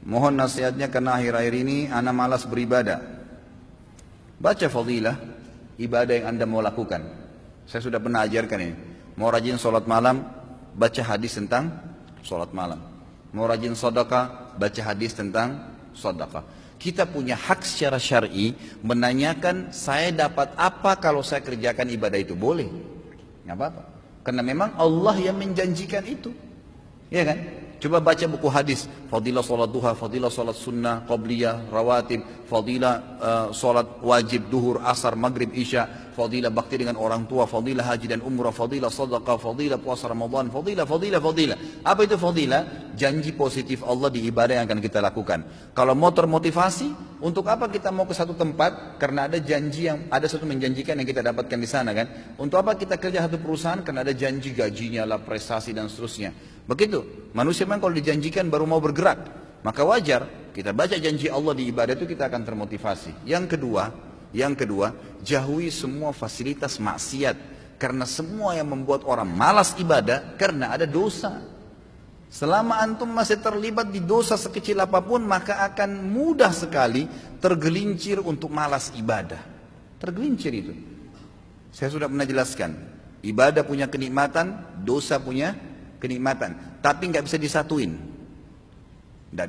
Mohon nasihatnya karena akhir-akhir ini ana malas beribadah. Baca fadilah ibadah yang anda mau lakukan. Saya sudah pernah ajarkan ini. Mau rajin sholat malam, baca hadis tentang sholat malam. Mau rajin sedekah, baca hadis tentang sedekah. Kita punya hak secara syar'i menanyakan saya dapat apa kalau saya kerjakan ibadah itu. Boleh, nggak apa-apa. Karena memang Allah yang menjanjikan itu, ya kan? Coba baca buku hadis, fadilah sholat duha, fadilah sholat sunnah, qabliyah, rawatib, fadilah sholat wajib, duhur, asar, maghrib, isya, fadilah bakti dengan orang tua, fadilah haji dan umrah, fadilah sadaqah, fadilah puasa Ramadan, fadilah. Apa itu fadilah? Janji positif Allah di ibadah yang akan kita lakukan. Kalau mau termotivasi, untuk apa kita mau ke satu tempat? Karena ada janji yang, ada satu menjanjikan yang kita dapatkan di sana kan. Untuk apa kita kerja satu perusahaan? Karena ada janji gajinya lah, prestasi dan seterusnya. Begitu, manusia memang kalau dijanjikan baru mau bergerak. Maka wajar, kita baca janji Allah di ibadah itu kita akan termotivasi. Yang kedua, jauhi semua fasilitas maksiat. Karena semua yang membuat orang malas ibadah, karena ada dosa. Selama antum masih terlibat di dosa sekecil apapun, maka akan mudah sekali tergelincir untuk malas ibadah. Tergelincir itu. Saya sudah pernah jelaskan, ibadah punya kenikmatan, dosa punya kenikmatan, tapi nggak bisa disatuin, tidak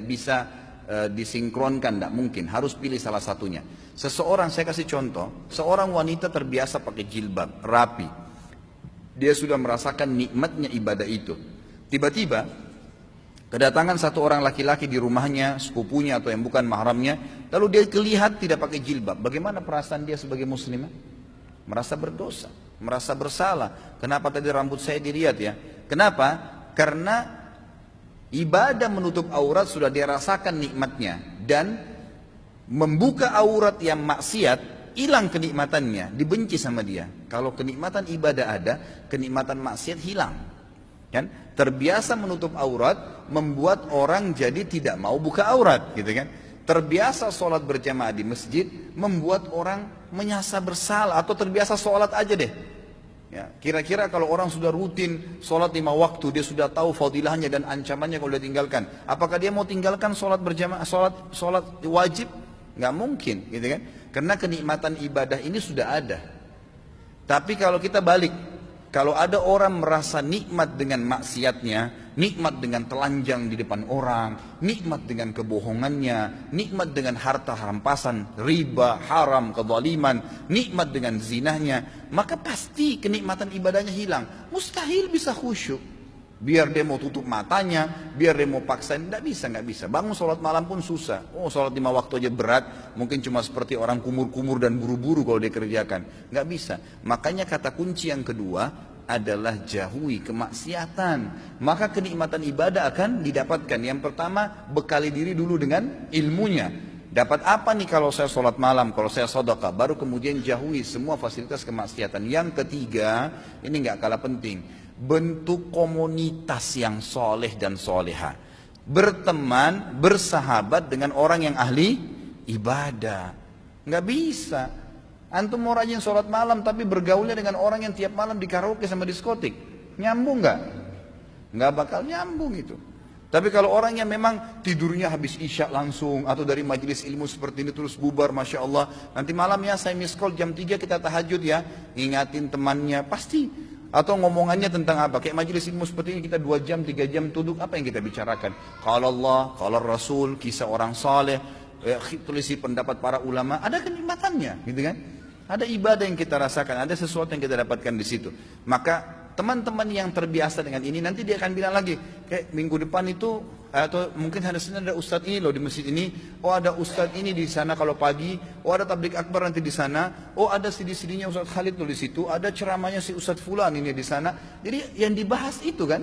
bisa disinkronkan, nggak mungkin, harus pilih salah satunya. Seseorang, saya kasih contoh, seorang wanita terbiasa pakai jilbab, rapi, dia sudah merasakan nikmatnya ibadah itu. Tiba-tiba kedatangan satu orang laki-laki di rumahnya, sepupunya atau yang bukan mahramnya, lalu dia terlihat tidak pakai jilbab. Bagaimana perasaan dia sebagai muslimah? Merasa berdosa, merasa bersalah. Kenapa tadi rambut saya dilihat ya? Kenapa? Karena ibadah menutup aurat sudah dia rasakan nikmatnya, dan membuka aurat yang maksiat hilang kenikmatannya, dibenci sama dia. Kalau kenikmatan ibadah ada, kenikmatan maksiat hilang. Kan? Terbiasa menutup aurat membuat orang jadi tidak mau buka aurat, gitu kan? Terbiasa sholat berjamaah di masjid membuat orang menyasa bersalah, atau terbiasa sholat aja deh. Ya, kira-kira kalau orang sudah rutin sholat 5 waktu, dia sudah tahu fadilahnya dan ancamannya kalau dia tinggalkan. Apakah dia mau tinggalkan sholat berjamaah, sholat wajib? Nggak mungkin, gitu kan? Karena kenikmatan ibadah ini sudah ada. Tapi kalau kita balik, kalau ada orang merasa nikmat dengan maksiatnya, nikmat dengan telanjang di depan orang, nikmat dengan kebohongannya, nikmat dengan harta rampasan, riba, haram, kezaliman, nikmat dengan zinahnya, maka pasti kenikmatan ibadahnya hilang. Mustahil bisa khusyuk. Biar dia mau tutup matanya, biar dia mau paksain, nggak bisa. Bangun sholat malam pun susah. Oh, sholat 5 waktu aja berat, mungkin cuma seperti orang kumur-kumur dan buru-buru kalau dia kerjakan. Nggak bisa. Makanya kata kunci yang kedua adalah jauhi kemaksiatan. Maka kenikmatan ibadah akan didapatkan. Yang pertama, bekali diri dulu dengan ilmunya. Dapat apa nih kalau saya sholat malam, kalau saya sedekah, baru kemudian jauhi semua fasilitas kemaksiatan. Yang ketiga, ini nggak kalah penting, bentuk komunitas yang soleh dan soleha. Berteman, bersahabat dengan orang yang ahli ibadah. Nggak bisa. Antum mau rajin sholat malam tapi bergaulnya dengan orang yang tiap malam di karaoke sama diskotik. Nyambung nggak? Nggak bakal nyambung itu. Tapi kalau orang yang memang tidurnya habis isya langsung, atau dari majelis ilmu seperti ini terus bubar, Masya Allah, nanti malam ya saya miss call jam 3 kita tahajud ya, ingatin temannya, pasti. Atau ngomongannya tentang apa? Kayak majelis ilmu seperti ini kita 2 jam, 3 jam duduk, apa yang kita bicarakan? Qala Allah, qala Rasul, kisah orang saleh, tulisi pendapat para ulama, ada kenikmatannya, gitu kan? Ada ibadah yang kita rasakan, ada sesuatu yang kita dapatkan di situ. Maka teman-teman yang terbiasa dengan ini, nanti dia akan bilang lagi, kayak minggu depan itu, atau mungkin hari Senin ada ustadz ini loh di masjid ini, oh ada ustadz ini di sana kalau pagi, oh ada tablik akbar nanti di sana, oh ada CD-CD-nya Ustadz Khalid loh di situ, ada ceramahnya si Ustadz Fulan ini di sana. Jadi yang dibahas itu kan,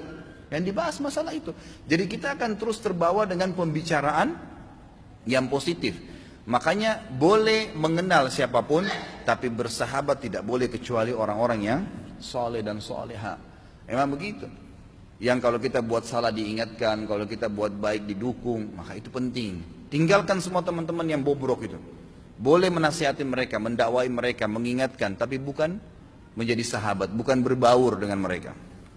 yang dibahas masalah itu. Jadi kita akan terus terbawa dengan pembicaraan yang positif. Makanya boleh mengenal siapapun, tapi bersahabat tidak boleh kecuali orang-orang yang soleh dan soleha. Memang begitu. Yang kalau kita buat salah diingatkan, kalau kita buat baik didukung, maka itu penting. Tinggalkan semua teman-teman yang bobrok itu. Boleh menasihati mereka, mendakwai mereka, mengingatkan, tapi bukan menjadi sahabat, bukan berbaur dengan mereka.